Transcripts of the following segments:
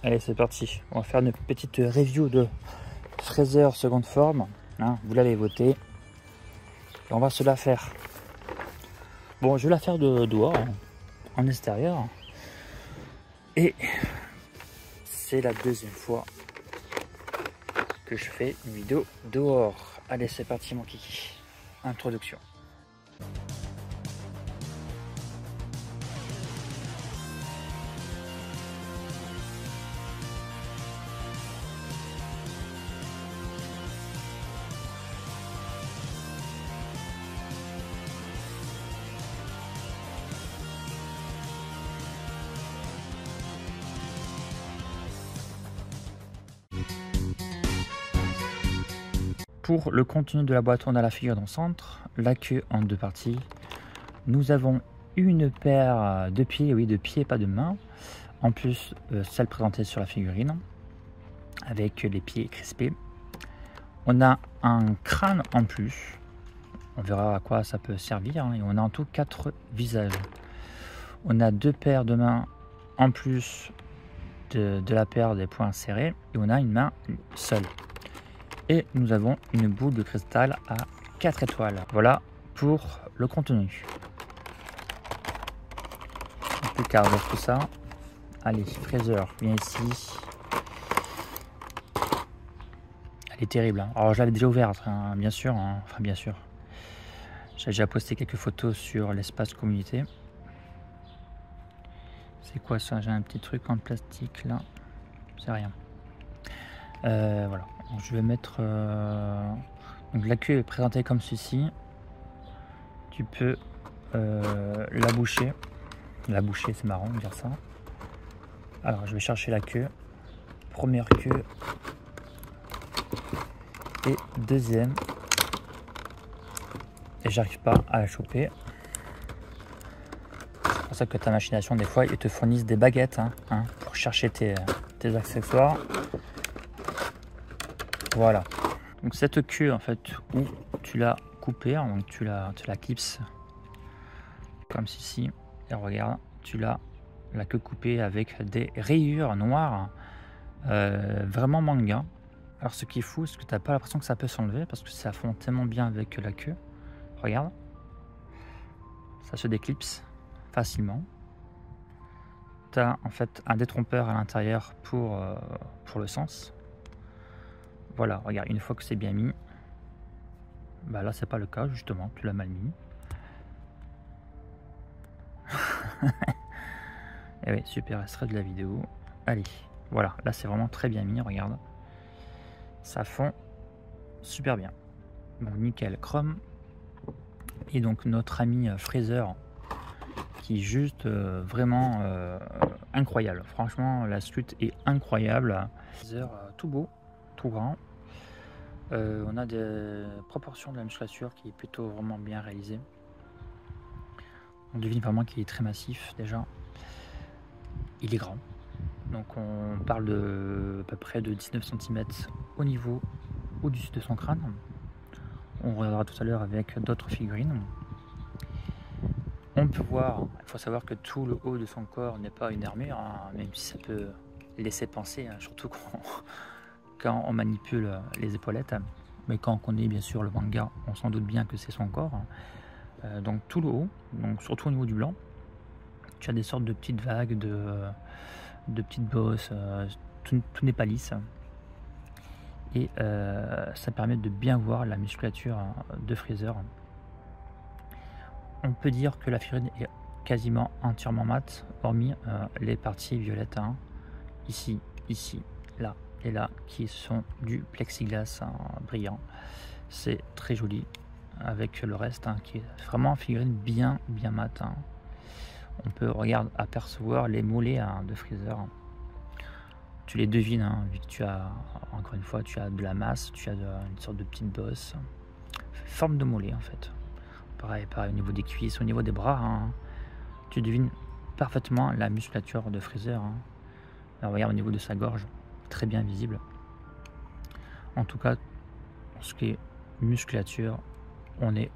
Allez, c'est parti. On va faire une petite review de Fraser seconde forme. Hein, vous l'avez voté. Et on va se la faire. Bon, je vais la faire dehors, en extérieur. Et c'est la deuxième fois que je fais une vidéo dehors. Allez, c'est parti mon kiki. Introduction. Pour le contenu de la boîte, on a la figure dans le centre, la queue en deux parties. Nous avons une paire de pieds, oui de pieds, pas de mains. En plus, celle présentée sur la figurine, avec les pieds crispés. On a un crâne en plus. On verra à quoi ça peut servir. Hein. Et on a en tout 4 visages. On a 2 paires de mains en plus de la paire des poings serrés. Et on a une main seule. Et nous avons une boule de cristal à 4 étoiles. Voilà pour le contenu. Plus qu'à ouvrir tout ça. Allez, Fraser, viens ici. Elle est terrible. Hein. Alors je l'avais déjà ouverte, hein, bien sûr. Hein. Enfin bien sûr. J'ai déjà posté quelques photos sur l'espace communauté. C'est quoi ça? J'ai un petit truc en plastique là. C'est rien. Voilà. Donc, je vais mettre... Donc la queue est présentée comme ceci. Tu peux la boucher. La boucher, c'est marrant de dire ça. Alors je vais chercher la queue. Première queue. Et deuxième. Et j'arrive pas à la choper. C'est pour ça que ta machination, des fois, ils te fournissent des baguettes hein, pour chercher tes accessoires. Voilà. Donc cette queue, en fait, où tu l'as coupée, donc tu la clipses comme ceci. Et regarde, tu l'as la queue coupée avec des rayures noires, vraiment manga. Alors ce qui est fou, c'est que tu n'as pas l'impression que ça peut s'enlever parce que ça fond tellement bien avec la queue. Regarde, ça se déclipse facilement. Tu as en fait un détrompeur à l'intérieur pour le sens. Voilà, regarde, une fois que c'est bien mis, bah là c'est pas le cas justement, tu l'as mal mis. Et oui, super extrait de la vidéo. Allez, voilà, là c'est vraiment très bien mis, regarde. Ça fond super bien. Donc nickel chrome. Et donc notre ami Fraser qui est juste vraiment incroyable. Franchement, la sculpte est incroyable. Fraser tout beau, tout grand. On a des proportions de la musculature qui est plutôt vraiment bien réalisée. On devine vraiment qu'il est très massif déjà. Il est grand. Donc on parle de à peu près de 19 cm au niveau au-dessus de son crâne. On regardera tout à l'heure avec d'autres figurines. On peut voir, il faut savoir que tout le haut de son corps n'est pas une armure, hein, même si ça peut laisser penser, hein, surtout quand on manipule les épaulettes. Mais quand on connaît bien sûr le manga, on s'en doute bien que c'est son corps. Donc tout le haut, donc surtout au niveau du blanc, tu as des sortes de petites vagues, de petites bosses, tout n'est pas lisse. Et ça permet de bien voir la musculature de Fraser. On peut dire que la figurine est quasiment entièrement mate, hormis les parties violettes, hein, ici, là et là, qui sont du plexiglas brillant. C'est très joli, avec le reste hein, qui est vraiment une figurine bien mate. Hein. On peut apercevoir les mollets hein, de Fraser. Tu les devines, hein, vu que tu as, encore une fois, tu as de la masse, tu as une sorte de petite bosse. Forme de mollet en fait. Pareil au niveau des cuisses, au niveau des bras, hein, tu devines parfaitement la musculature de Fraser. Hein. Alors, regarde au niveau de sa gorge, très bien visible. En tout cas, pour ce qui est musculature, on est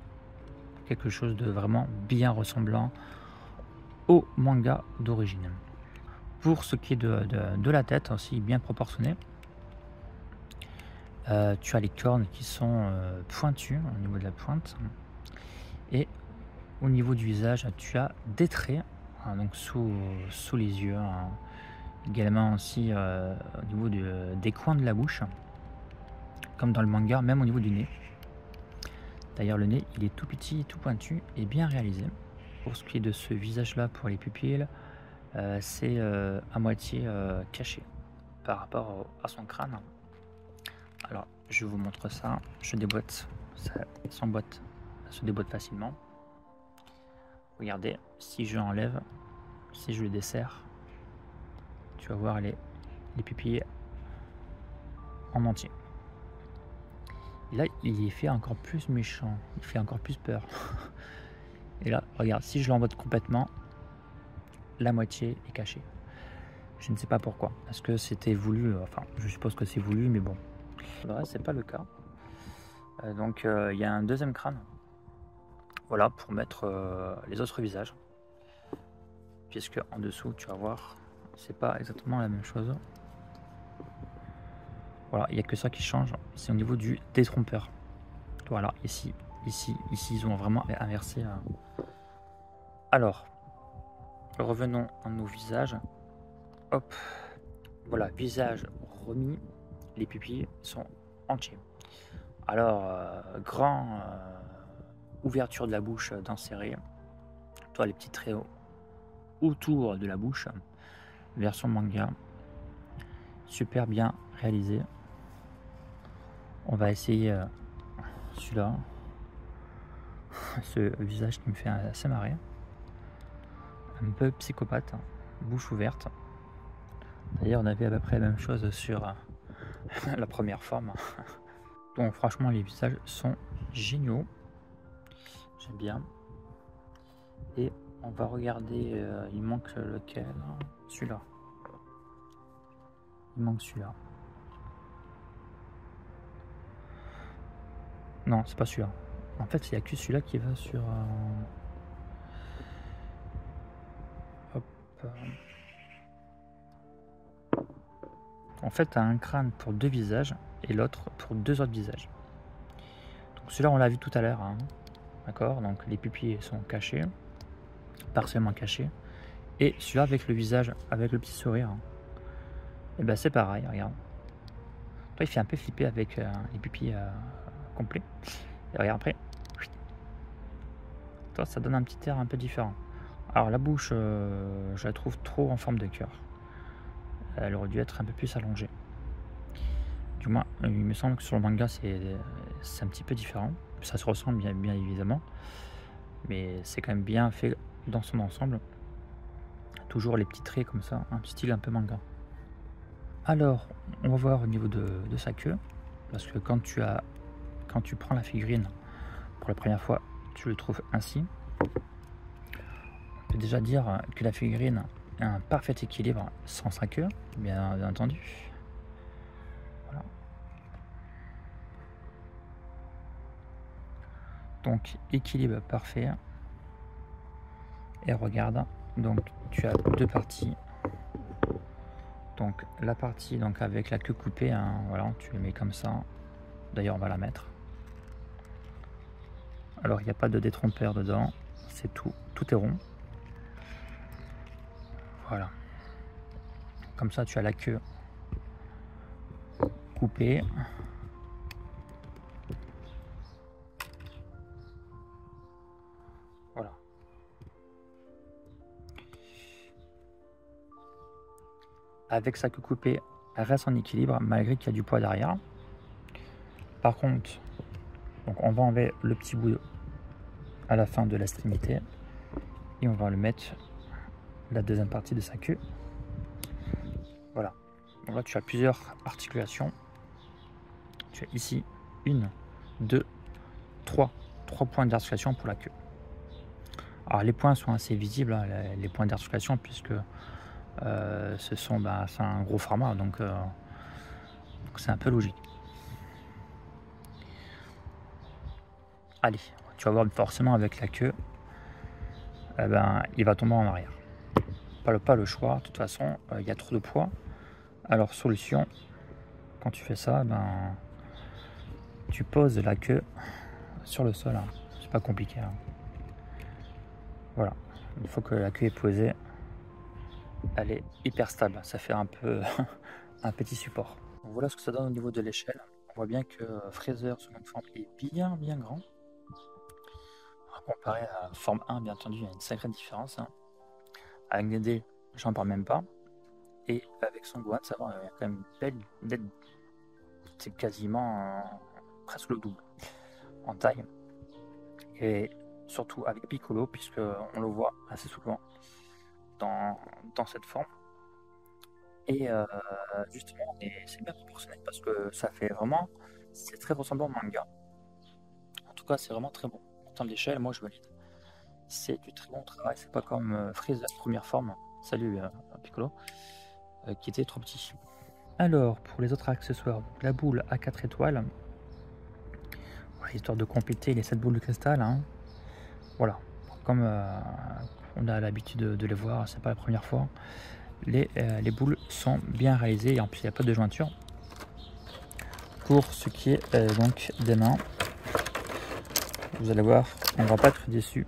quelque chose de vraiment bien ressemblant au manga d'origine. Pour ce qui est de la tête, aussi bien proportionné, tu as les cornes qui sont pointues au niveau de la pointe. Et au niveau du visage, tu as des traits, hein, donc sous les yeux, hein. Également aussi au niveau des coins de la bouche, comme dans le manga, même au niveau du nez. D'ailleurs, le nez, il est tout petit, tout pointu et bien réalisé. Pour ce qui est de ce visage-là, pour les pupilles, c'est à moitié caché par rapport à son crâne. Alors, je vous montre ça. Je déboîte. Ça s'emboîte, ça se déboîte facilement. Regardez, si je enlève, si je le desserre, tu vas voir les pupilles en entier. Et là, il est fait encore plus méchant, il fait encore plus peur. Et là, regarde, si je l'emboîte complètement, la moitié est cachée. Je ne sais pas pourquoi. Est-ce que c'était voulu? Enfin, je suppose que c'est voulu, mais bon. Le reste, c'est pas le cas. Donc, il y a un deuxième crâne. Voilà, pour mettre les autres visages. Puisque en dessous, tu vas voir, c'est pas exactement la même chose. Voilà, il n'y a que ça qui change. C'est au niveau du détrompeur. Voilà, ici, ils ont vraiment inversé. Alors, revenons à nos visages. Hop, voilà, visage remis. Les pupilles sont entiers. Alors, grand ouverture de la bouche d'insérer. Toi, les petits traits autour de la bouche. Version manga. Super bien réalisé. On va essayer celui-là. Ce visage qui me fait assez marrer. Un peu psychopathe. Bouche ouverte. D'ailleurs, on avait à peu près la même chose sur la première forme. Donc franchement, les visages sont géniaux. J'aime bien. Et on va regarder, il manque lequel? Celui-là. Il manque celui-là. Non, c'est pas celui-là. En fait, il n'y a que celui-là qui va sur... Hop. En fait, tu as un crâne pour 2 visages et l'autre pour 2 autres visages. Donc celui-là, on l'a vu tout à l'heure. Hein. D'accord? Donc les pupilles sont cachées, partiellement cachées. Et celui-là avec le visage, avec le petit sourire. Et ben c'est pareil, regarde. Toi, il fait un peu flipper avec les pupilles complets. Et regarde après. Toi, ça donne un petit air un peu différent. Alors la bouche, je la trouve trop en forme de cœur. Elle aurait dû être un peu plus allongée. Du moins, il me semble que sur le manga, c'est un petit peu différent. Ça se ressemble bien évidemment. Mais c'est quand même bien fait dans son ensemble. Toujours les petits traits comme ça, un petit style un peu manga. Alors, on va voir au niveau de sa queue. Parce que quand tu prends la figurine pour la première fois, tu le trouves ainsi. On peut déjà dire que la figurine a un parfait équilibre sans sa queue, bien entendu. Voilà. Donc, équilibre parfait. Et regarde, donc tu as 2 parties. Donc la partie donc avec la queue coupée, hein, voilà, tu le mets comme ça. D'ailleurs, on va la mettre. Alors, il n'y a pas de détrompeur dedans, c'est tout est rond. Voilà. Comme ça, tu as la queue coupée. Voilà. Avec sa queue coupée, elle reste en équilibre malgré qu'il y a du poids derrière. Par contre, donc on va enlever le petit bout à la fin de l'extrémité et on va le mettre la deuxième partie de sa queue. Voilà. Donc là, tu as plusieurs articulations. Tu as ici 1, 2, 3 points d'articulation pour la queue. Alors les points sont assez visibles, hein, les points d'articulation, puisque c'est un gros format, donc c'est un peu logique. Allez, tu vas voir forcément avec la queue, il va tomber en arrière. pas le choix. De toute façon, il y a trop de poids. Alors solution, quand tu fais ça, ben, tu poses la queue sur le sol. Hein. C'est pas compliqué. Hein. Voilà. Une fois que la queue est posée, elle est hyper stable. Ça fait un peu un petit support. Donc voilà ce que ça donne au niveau de l'échelle. On voit bien que Fraser sous notre forme est bien grand. Comparé à la forme 1, bien entendu, il y a une sacrée différence. Hein. Avec des dés, j'en parle même pas. Et avec son Gohan, ça va, il y a quand même une belle. C'est quasiment presque le double en taille. Et surtout avec Piccolo, puisque on le voit assez souvent dans cette forme. Et justement, c'est bien proportionné parce que ça fait vraiment, c'est très ressemblant au manga. En tout cas, c'est vraiment très bon. En termes d'échelle, moi je valide. C'est du très bon travail, c'est pas comme Freeze, première forme. Salut Piccolo, qui était trop petit. Alors, pour les autres accessoires, la boule à 4 étoiles, voilà, histoire de compléter les 7 boules de cristal. Hein. Voilà, comme on a l'habitude de les voir, c'est pas la première fois. Les boules sont bien réalisées et en plus il n'y a pas de jointure. Pour ce qui est donc des mains, vous allez voir, on va pas être déçu.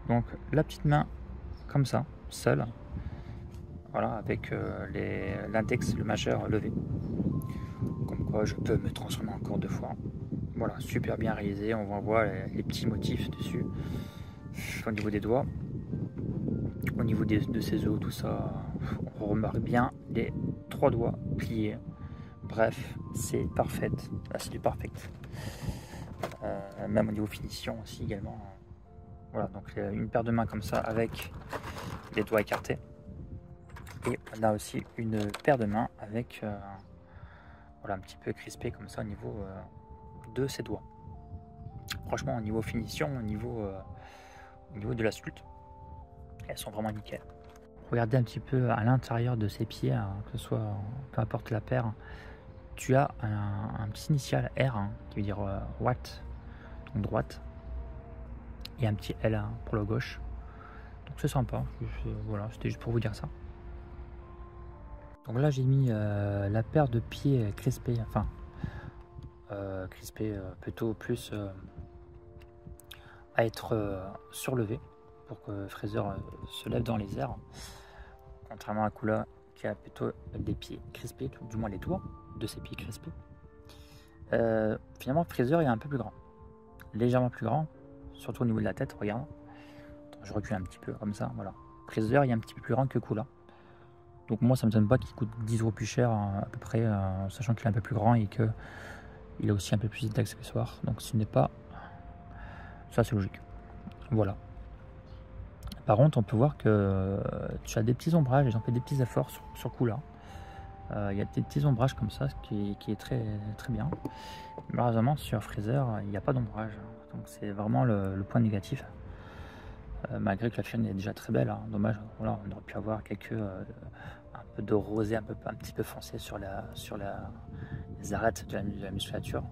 Donc la petite main comme ça, seule, voilà, avec l'index, le majeur levé. Comme quoi je peux me transformer encore 2 fois. Voilà, super bien réalisé, on voit les petits motifs dessus, au niveau des doigts. Au niveau de ses os, tout ça, on remarque bien les 3 doigts pliés. Bref, c'est parfait. Là, c'est du perfect. Même au niveau finition aussi également. Voilà, donc une paire de mains comme ça avec les doigts écartés. Et on a aussi une paire de mains avec voilà, un petit peu crispé comme ça au niveau de ses doigts. Franchement, au niveau finition, au niveau de la sculpte, elles sont vraiment nickel. Regardez un petit peu à l'intérieur de ses pieds, hein, que ce soit, peu importe la paire, tu as un petit initial R, hein, qui veut dire Watt, donc droite, et un petit L, hein, pour le gauche. Donc c'est sympa, voilà, c'était juste pour vous dire ça. Donc là j'ai mis la paire de pieds crispés, enfin crispés plutôt plus à être surlevé pour que Fraser se lève dans les airs, contrairement à Kula qui a plutôt des pieds crispés, du moins les doigts de ses pieds crispés. Finalement Fraser est un peu plus grand, légèrement plus grand, surtout au niveau de la tête, regarde. Attends, je recule un petit peu comme ça, voilà. Fraser est un petit peu plus grand que Kula. Donc moi ça me donne pas qu'il coûte 10 € plus cher à peu près, sachant qu'il est un peu plus grand et que il a aussi un peu plus d'accessoires. Donc ce n'est pas... Ça c'est logique. Voilà. Par contre on peut voir que tu as des petits ombrages, ils ont fait des petits efforts sur Kula. Il y a des petits ombrages comme ça, ce qui est très bien. Malheureusement sur Freezer il n'y a pas d'ombrage. Donc c'est vraiment le point négatif. Malgré que la chaîne est déjà très belle, hein. Dommage, voilà, on aurait pu avoir un peu de rosé un petit peu foncé sur les arêtes de la musculature.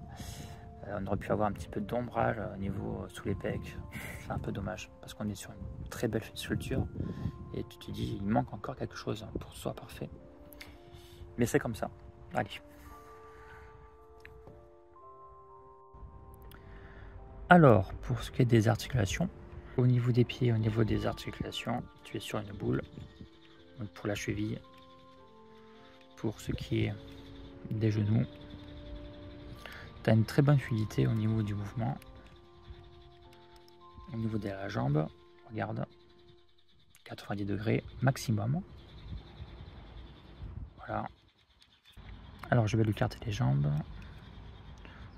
On aurait pu avoir un petit peu d'ombrage au niveau sous les pecs. C'est un peu dommage parce qu'on est sur une très belle sculpture et tu te dis il manque encore quelque chose pour que ce soit parfait. Mais c'est comme ça. Allez. Alors, pour ce qui est des articulations, au niveau des pieds, au niveau des articulations, tu es sur une boule. Donc pour la cheville, pour ce qui est des genoux, tu as une très bonne fluidité au niveau du mouvement. Au niveau de la jambe, regarde, 90 degrés maximum. Voilà. Alors je vais lui écarter les jambes.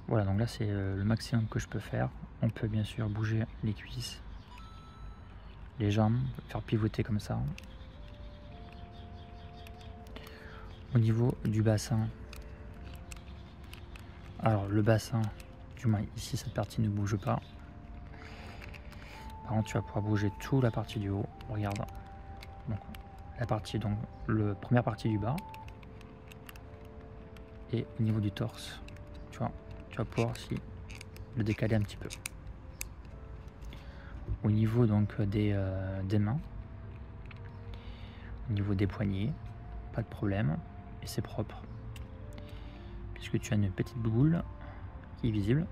Voilà, donc là c'est le maximum que je peux faire. On peut bien sûr bouger les cuisses, les jambes, faire pivoter comme ça. Au niveau du bassin, alors le bassin, du moins ici cette partie ne bouge pas. Par contre tu vas pouvoir bouger toute la partie du haut, regarde. Donc la partie, donc première partie du bas. Et au niveau du torse, tu vas pouvoir aussi le décaler un petit peu. Au niveau donc des mains, au niveau des poignets, pas de problème, et c'est propre, puisque tu as une petite boule qui est visible,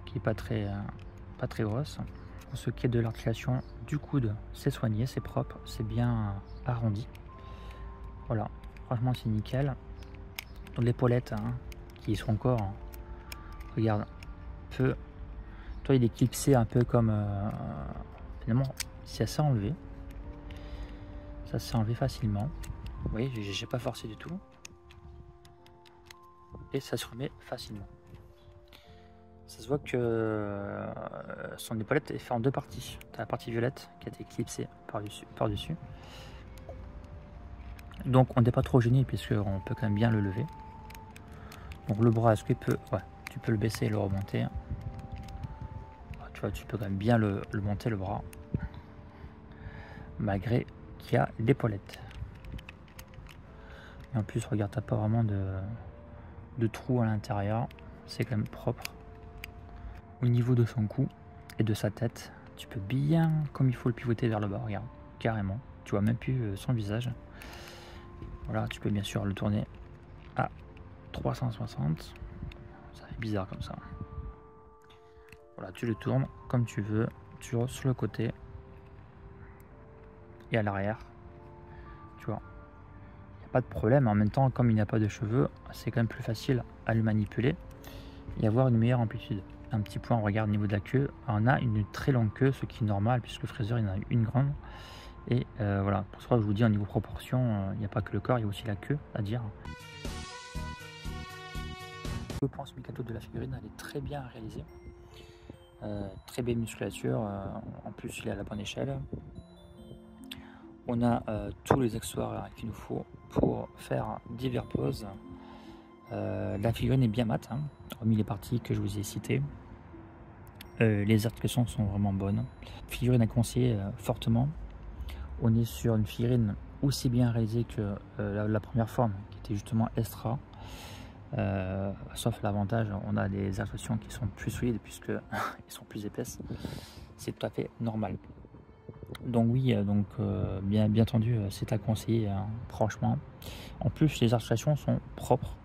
qui est pas très grosse. Pour ce qui est de l'articulation du coude, c'est soigné, c'est propre, c'est bien arrondi. Voilà, franchement c'est nickel. Donc l'épaulette hein, qui sont encore, regarde, peu, toi il est clipsé un peu comme finalement c'est assez enlevé, ça s'est enlevé facilement. Vous voyez, j'ai pas forcé du tout et ça se remet facilement. Ça se voit que son épaulette est faite en deux parties. Tu as la partie violette qui a été clipsée par-dessus. Donc on n'est pas trop gêné puisqu'on peut quand même bien le lever. Donc le bras, est-ce qu'il peut... Ouais, tu peux le baisser et le remonter. Tu vois, tu peux quand même bien le monter le bras. Malgré qu'il y a l'épaulette. Et en plus, regarde, t'as pas vraiment de trou à l'intérieur. C'est quand même propre. Au niveau de son cou et de sa tête, tu peux bien, comme il faut, le pivoter vers le bas. Regarde, carrément. Tu vois même plus son visage. Voilà, tu peux bien sûr le tourner à 360. Ça fait bizarre comme ça. Voilà, tu le tournes comme tu veux. Tu sur le côté et à l'arrière. Tu vois, il n'y a pas de problème. En même temps, comme il n'y a pas de cheveux, c'est quand même plus facile à le manipuler et avoir une meilleure amplitude. Un petit point, on regarde au niveau de la queue. On a une très longue queue, ce qui est normal puisque le fraiseur il en a une grande. Et voilà, pour ça je vous dis, au niveau proportion, il n'y a pas que le corps, il y a aussi la queue à dire. Le pense Mikado de la figurine, elle est très bien réalisée. Très belle musculature, en plus il est à la bonne échelle. On a tous les accessoires qu'il nous faut pour faire divers poses. La figurine est bien mate, hein, hormis les parties que je vous ai citées. Les articulations sont vraiment bonnes. Figurine à conseiller fortement. On est sur une figurine aussi bien réalisée que la première forme, qui était justement extra. Sauf l'avantage, on a des articulations qui sont plus solides puisqu'elles sont plus épaisses. C'est tout à fait normal. Donc oui, bien entendu, c'est à conseiller, hein, franchement. En plus, les articulations sont propres.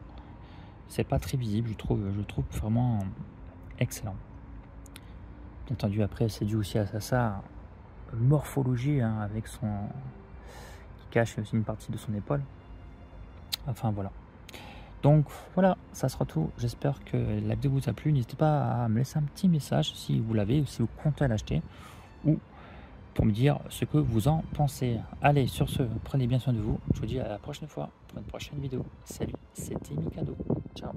C'est pas très visible, je trouve vraiment excellent. Bien entendu, après, c'est dû aussi à sa morphologie, hein, avec son... qui cache aussi une partie de son épaule. Enfin, voilà. Donc, voilà, ça sera tout. J'espère que la vidéo vous a plu. N'hésitez pas à me laisser un petit message si vous l'avez ou si vous comptez l'acheter. Ou pour me dire ce que vous en pensez. Allez, sur ce, prenez bien soin de vous. Je vous dis à la prochaine fois pour une prochaine vidéo. Salut, c'était Mikado. Ciao.